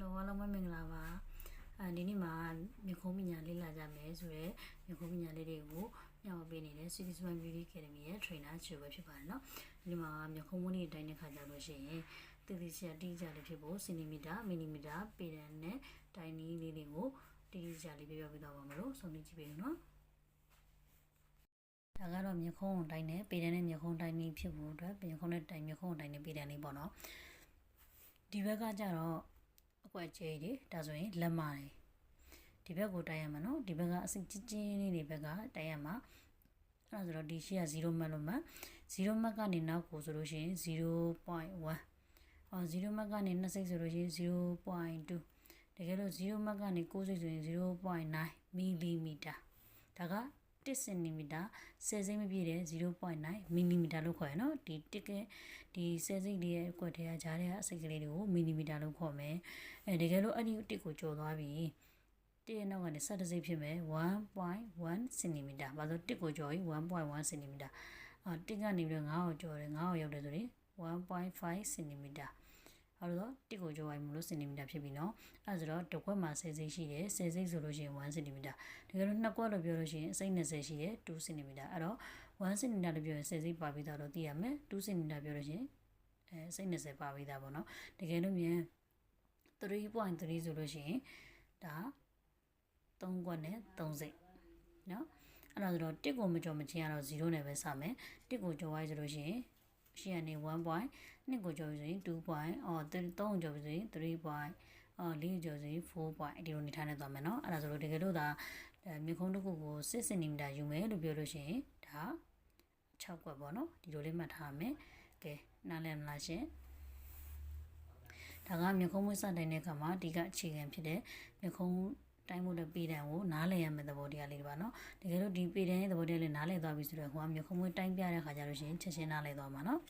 Hello အားလုံးပဲမင်္ဂလာပါဒီနေ့မှာမြခုံးပညာလေ့လာကြမယ်ဆိုတော့မြခုံးပညာလေးတွေကိုညှောက်ပေးနေတဲ့ City Smart Beauty Academy ရဲ့ trainer ချိုပဲဖြစ်ပါတယ်เนาะဒီမှာမြခုံးမွေးနေ့တိုင်းတဲ့ခါကြလို့ရှိရင်တည်တည်ချာတိကျလေးဖြစ်ဖို့စင်တီမီတာမီလီမီတာပေတန်နဲ့တိုင်နီးလေးတွေကိုတိတိကျကျလေးပြောပြသွားပါမလို့ဆုံးဖြတ်ကြည့်ပေးနော်ဒါကတော့မြခုံးတိုင်းနဲ့ပေတန်နဲ့မြခုံးတိုင်းနီးဖြစ်ဖို့အတွက်မြခုံးနဲ့တိုင်မြခုံးတိုင်းနဲ့ပေတန်လေးပေါ့နော်ဒီဘက်ကကြတော့အကွက်ကျဲတွေဒါဆိုရင်လက်မတွေဒီဘက်ကိုတိုင်ရမှာနော်ဒီဘက်ကအစိချင်းချင်းလေးတွေဘက်ကတိုင်ရမှာအဲ့ဒါဆိုတော့ဒီရှိက0မှတ်လို့မှ0မှတ်ကနေနောက်ကိုဆိုလို့ရှိရင် 0.1 0မှတ်ကနေ2စိတ်ဆိုလို့ရှိရင် 0.2 တကယ်လို့0မှတ်ကနေ9စိတ်ဆိုရင် 0.9 မီလီမီတာဒါက1စင်တီမီတာ10စိတ်မပြည့်တဲ့ 0.9 မီလီမီတာလို့ခေါ်ရနော်ဒီ10စိတ်လေးရဲ့အကွက်ထဲကကြားထဲကအစိတ်ကလေးတွေကိုမီလီမီတာလို့ခေါ်မယ်တကယ်လို့အဲ့ဒီ1ကိုကျော်သွားပြီ1ရဲ့နောက်ကနေ17စိတ်ဖြစ်မယ်1.1 စင်တီမီတာဘာလို့1ကိုကျော်ရင်1.1 စင်တီမီတာ1ကနေပြီးတော့9ကိုကျော်တယ်9ကိုရောက်တယ်ဆိုရင်1.5 စင်တီမီတာအဲ့တော့1ကိုကျော်ရင်မလို့စင်တီမီတာဖြစ်ပြီနော်အဲ့ဆိုတော့တစ်ခွက်မှာ10စိတ်ရှိတယ်10စိတ်ဆိုလို့ရှိရင်1စင်တီမီတာတကယ်လို့နှစ်ခွက်လို့ပြောလို့ရှိရင်အစိတ်20ရှိတယ်2စင်တီမီတာအဲ့တော့1စင်တီမီတာလို့ပြောရင်10စိတ်ပါပြီးသားတော့သိရမယ်2စင်တီမီတာပြောလို့ရှိရင်စိတ်20ပါပြီးသားပေါ့နော်တကယ်လို့မြန်3.3ဆိုလို့ရှိရင်ဒါ3ခွက်နဲ့3စိတ်နော်အဲ့ဒါဆိုတော့1ကိုမကျော်မချင်းကတော့0နဲ့ပဲစမယ်1ကိုကျော်သွားဆိုလို့ရှိရင်ရှိရနေ1. 2ကိုကျော်ဆိုရင်2. 3ကိုကျော်ဆိုရင်3. 4ကျော်ဆိုရင်4. ဒီလိုနေထားနေသွားမယ်နော်အဲ့ဒါဆိုလို့တကယ်လို့ဒါမြေခုံးတစ်ခုကို6စင်တီမီတာယူမယ်လို့ပြောလို့ရှိရင်ဒါ6ခွက်ပေါ့နော်ဒီလိုလေးမှတ်ထားမယ်ကဲနားလည်မလားရှင်ဒါကမြေခုံးမွေးစတိုင်းတဲ့အခါမှာဒီကအခြေခံဖြစ်တဲ့မြေခုံးတိုင်းမှုတဲ့ပေတံကိုနားလည်ရမယ့်သဘောတရားလေးတွေပါနော်တကယ်လို့ဒီပေတံရဲ့သဘောတရားလေးနားလည်သွားပြီဆိုတော့ဟိုကမြေခုံးမွေးတိုင်းပြတဲ့ခါကျလို့ရှိရင်ချက်ချင်းနားလည်သွားမှာနော်